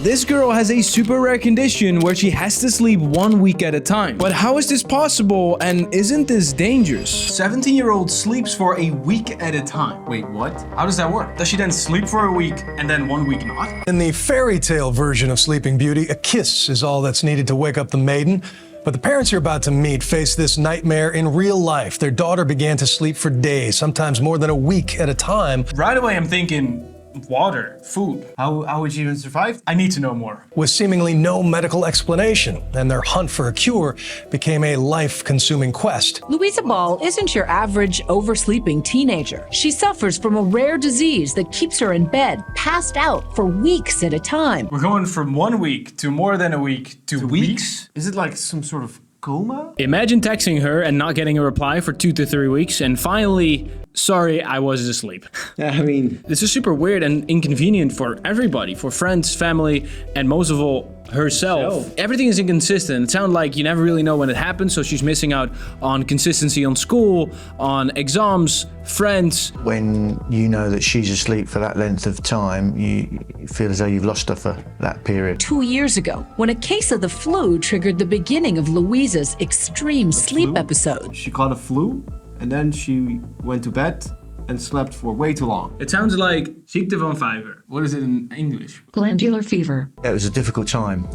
This girl has a super rare condition where she has to sleep 1 week at a time. But how is this possible, and isn't this dangerous? 17-year-old sleeps for a week at a time. Wait, what? How does that work? Does she then sleep for a week and then 1 week not? In the fairy tale version of Sleeping Beauty, a kiss is all that's needed to wake up the maiden. But the parents you're about to meet face this nightmare in real life. Their daughter began to sleep for days, sometimes more than a week at a time. Right away, I'm thinking water, food. How would you even survive? I need to know more. With seemingly no medical explanation, and their hunt for a cure became a life-consuming quest. Louisa Ball isn't your average oversleeping teenager. She suffers from a rare disease that keeps her in bed, passed out for weeks at a time. We're going from 1 week to more than a week to weeks? Is it like some sort of coma? Imagine texting her and not getting a reply for 2 to 3 weeks and finally, sorry, I was asleep. Yeah, I mean, This is super weird and inconvenient for everybody, for friends, family, and most of all, herself. Everything is inconsistent. It sounds like you never really know when it happens, so she's missing out on consistency on school, on exams, friends. When you know that she's asleep for that length of time, you feel as though you've lost her for that period. 2 years ago, when a case of the flu triggered the beginning of Louisa's extreme sleep episode. she caught a flu and then she went to bed and slept for way too long. It sounds like ziekte van vijver. What is it in English? Glandular fever. It was a difficult time.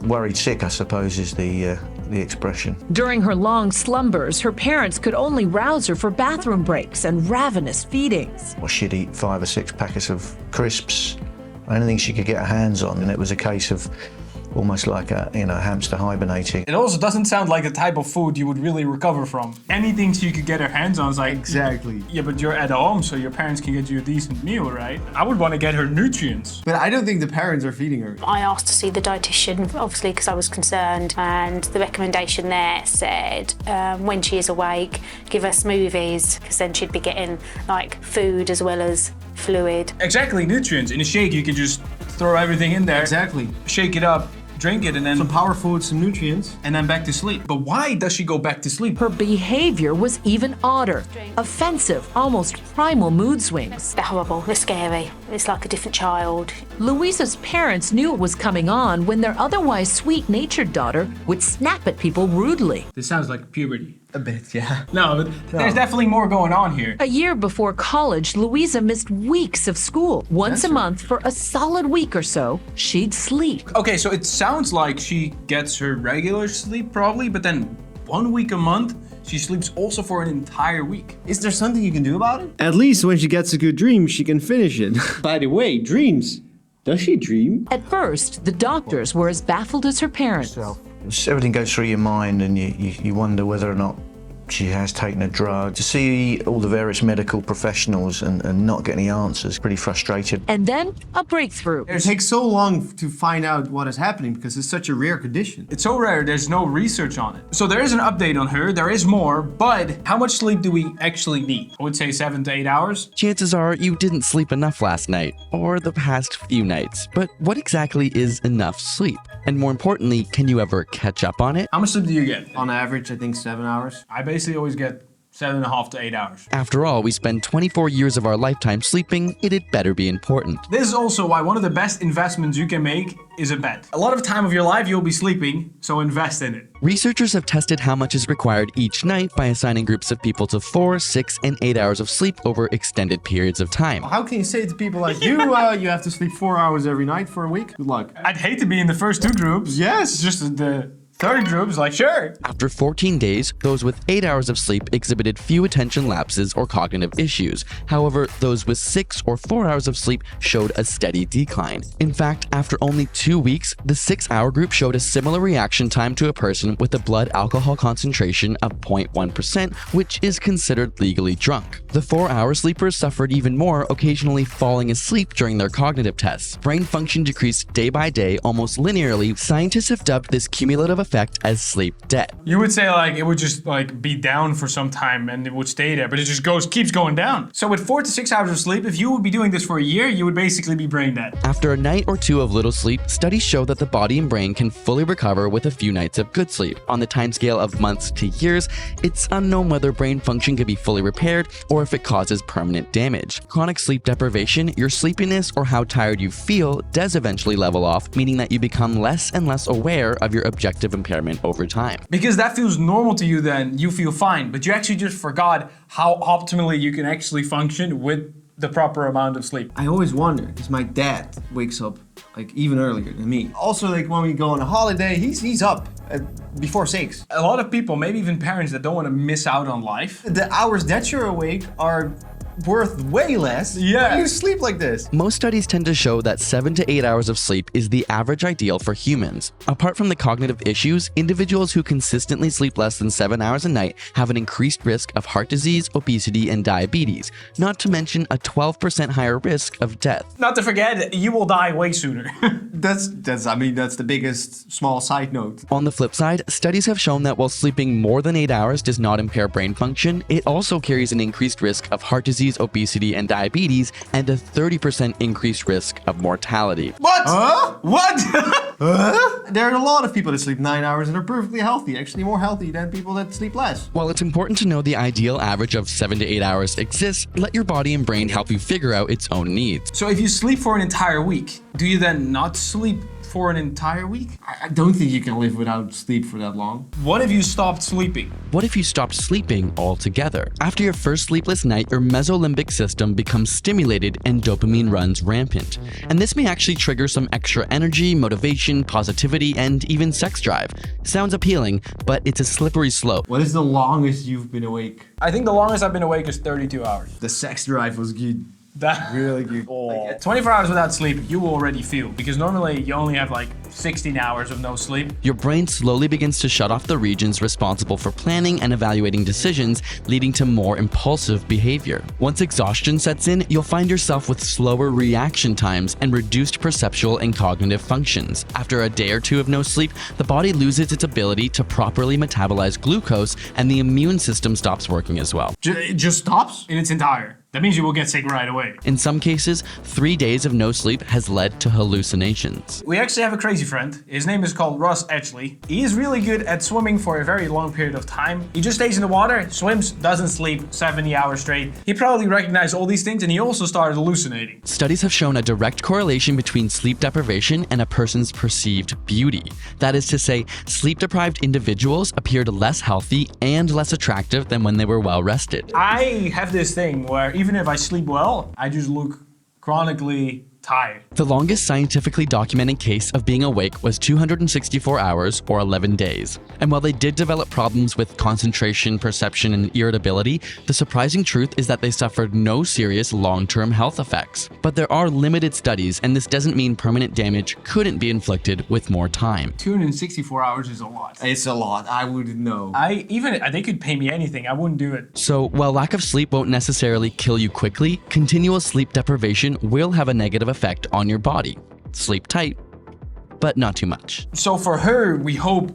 Worried sick, I suppose, is the expression. During her long slumbers, her parents could only rouse her for bathroom breaks and ravenous feedings. Well, she'd eat 5 or 6 packets of crisps, anything she could get her hands on, and it was a case of almost like a hamster hibernating. It also doesn't sound like the type of food you would really recover from. Anything she could get her hands on is like... Exactly. Yeah, but you're at home, so your parents can get you a decent meal, right? I would want to get her nutrients. But I don't think the parents are feeding her. I asked to see the dietitian, obviously, because I was concerned, and the recommendation there said when she is awake, give her smoothies, because then she'd be getting like food as well as fluid. Exactly, nutrients. In a shake, you can just throw everything in there. Exactly. Shake it up, drink it, and then... Some power food, some nutrients. And then back to sleep. But why does she go back to sleep? Her behavior was even odder. Offensive, almost primal mood swings. They're horrible, they're scary. It's like a different child. Louisa's parents knew it was coming on when their otherwise sweet-natured daughter would snap at people rudely. This sounds like puberty. A bit, yeah. No, but there's definitely more going on here. A year before college, Louisa missed weeks of school. Once a month for a solid week or so, she'd sleep. Okay, so it sounds like she gets her regular sleep probably, but then 1 week a month, she sleeps also for an entire week. Is there something you can do about it? At least when she gets a good dream, she can finish it. By the way, dreams. Does she dream? At first, the doctors were as baffled as her parents. Everything goes through your mind, and you wonder whether or not she has taken a drug. To see all the various medical professionals and not get any answers, pretty frustrated. And then a breakthrough. It takes so long to find out what is happening because it's such a rare condition. It's so rare, there's no research on it. So there is an update on her, there is more, but how much sleep do we actually need? I would say 7 to 8 hours. Chances are you didn't sleep enough last night, or the past few nights. But what exactly is enough sleep? And more importantly, can you ever catch up on it? How much sleep do you get? On average, I think 7 hours. I basically always get 7.5 to 8 hours. After all, we spend 24 years of our lifetime sleeping, it'd better be important. This is also why one of the best investments you can make is a bed. A lot of time of your life you'll be sleeping, so invest in it. Researchers have tested how much is required each night by assigning groups of people to 4, 6, and 8 hours of sleep over extended periods of time. How can you say to people like you, you have to sleep 4 hours every night for a week? Good luck. I'd hate to be in the first 2 groups. Yes. It's just the third group's like, sure. After 14 days, those with 8 hours of sleep exhibited few attention lapses or cognitive issues. However, those with 6 or 4 hours of sleep showed a steady decline. In fact, after only 2 weeks, the 6-hour group showed a similar reaction time to a person with a blood alcohol concentration of 0.1%, which is considered legally drunk. The 4-hour sleepers suffered even more, occasionally falling asleep during their cognitive tests. Brain function decreased day by day, almost linearly. Scientists have dubbed this cumulative effect as sleep debt. You would say like it would just like be down for some time and it would stay there, but it just keeps going down. So with 4 to 6 hours of sleep, if you would be doing this for a year, you would basically be brain dead. After a night or two of little sleep, studies show that the body and brain can fully recover with a few nights of good sleep. On the timescale of months to years, it's unknown whether brain function can be fully repaired or if it causes permanent damage. Chronic sleep deprivation, your sleepiness or how tired you feel does eventually level off, meaning that you become less and less aware of your objective impairment over time. Because that feels normal to you then, you feel fine, but you actually just forgot how optimally you can actually function with the proper amount of sleep. I always wonder, because my dad wakes up like even earlier than me. Also, like when we go on a holiday, he's up before 6. A lot of people, maybe even parents that don't want to miss out on life. The hours that you're awake are worth way less when you sleep like this. Most studies tend to show that 7 to 8 hours of sleep is the average ideal for humans. Apart from the cognitive issues, individuals who consistently sleep less than 7 hours a night have an increased risk of heart disease, obesity, and diabetes, not to mention a 12% higher risk of death. Not to forget, you will die way sooner. That's the biggest small side note. On the flip side, studies have shown that while sleeping more than 8 hours does not impair brain function, it also carries an increased risk of heart disease, obesity, and diabetes, and a 30% increased risk of mortality. What? Huh? What? There are a lot of people that sleep 9 hours and are perfectly healthy, actually more healthy than people that sleep less. While it's important to know the ideal average of 7 to 8 hours exists, let your body and brain help you figure out its own needs. So if you sleep for an entire week, do you then not sleep for an entire week? I don't think you can live without sleep for that long. What if you stopped sleeping? What if you stopped sleeping altogether? After your first sleepless night, your mesolimbic system becomes stimulated and dopamine runs rampant. And this may actually trigger some extra energy, motivation, positivity, and even sex drive. Sounds appealing, but it's a slippery slope. What is the longest you've been awake? I think the longest I've been awake is 32 hours. The sex drive was good. That really good. Like, 24 hours without sleep, you will already feel, because normally you only have like 16 hours of no sleep. Your brain slowly begins to shut off the regions responsible for planning and evaluating decisions, leading to more impulsive behavior. Once exhaustion sets in, you'll find yourself with slower reaction times and reduced perceptual and cognitive functions. After a day or two of no sleep, the body loses its ability to properly metabolize glucose, and the immune system stops working as well. It just stops in its entire. That means you will get sick right away. In some cases, 3 days of no sleep has led to hallucinations. We actually have a crazy friend. His name is called Ross Edgley. He is really good at swimming for a very long period of time. He just stays in the water, swims, doesn't sleep 70 hours straight. He probably recognized all these things, and he also started hallucinating. Studies have shown a direct correlation between sleep deprivation and a person's perceived beauty. That is to say, sleep-deprived individuals appeared less healthy and less attractive than when they were well rested. I have this thing where even if I sleep well, I just look chronically tired. The longest scientifically documented case of being awake was 264 hours or 11 days. And while they did develop problems with concentration, perception, and irritability, the surprising truth is that they suffered no serious long-term health effects. But there are limited studies, and this doesn't mean permanent damage couldn't be inflicted with more time. 264 hours is a lot. It's a lot. I wouldn't know. They could pay me anything, I wouldn't do it. So while lack of sleep won't necessarily kill you quickly, continual sleep deprivation will have a negative effect on your body. Sleep tight, but not too much. So for her, we hope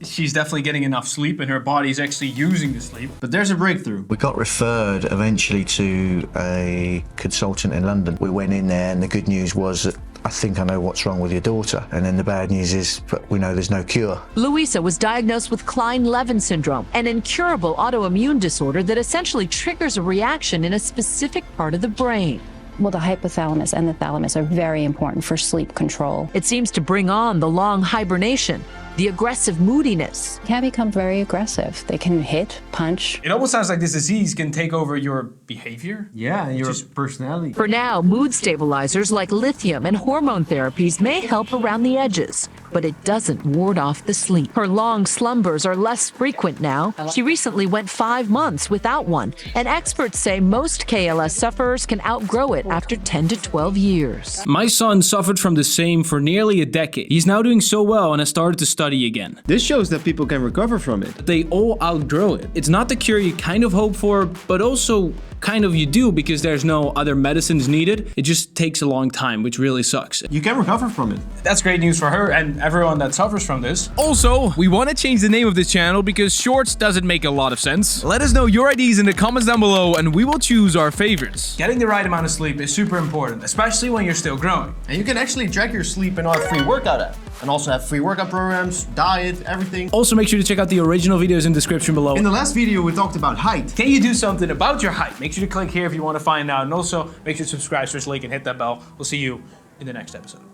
she's definitely getting enough sleep and her body's actually using the sleep. But there's a breakthrough. We got referred eventually to a consultant in London. We went in there and the good news was that I think I know what's wrong with your daughter. And then the bad news is, but we know there's no cure. Louisa was diagnosed with Klein-Levin syndrome, an incurable autoimmune disorder that essentially triggers a reaction in a specific part of the brain. Well, the hypothalamus and the thalamus are very important for sleep control. It seems to bring on the long hibernation, the aggressive moodiness. Can become very aggressive. They can hit, punch. It almost sounds like this disease can take over your behavior. Yeah, and your personality. For now, mood stabilizers like lithium and hormone therapies may help around the edges, but it doesn't ward off the sleep. Her long slumbers are less frequent now. She recently went 5 months without one, and experts say most KLS sufferers can outgrow it after 10 to 12 years. My son suffered from the same for nearly a decade. He's now doing so well and has started to study again. This shows that people can recover from it. They all outgrow it. It's not the cure you kind of hope for, but also kind of you do, because there's no other medicines needed. It just takes a long time, which really sucks. You can recover from it. That's great news for her, and everyone that suffers from this. Also, we want to change the name of this channel because shorts doesn't make a lot of sense. Let us know your ideas in the comments down below and we will choose our favorites. Getting the right amount of sleep is super important, especially when you're still growing. And you can actually track your sleep in our free workout app. And also have free workout programs, diet, everything. Also, make sure to check out the original videos in the description below. In the last video, we talked about height. Can you do something about your height? Make sure to click here if you want to find out. And also, make sure to subscribe, switch link, and hit that bell. We'll see you in the next episode.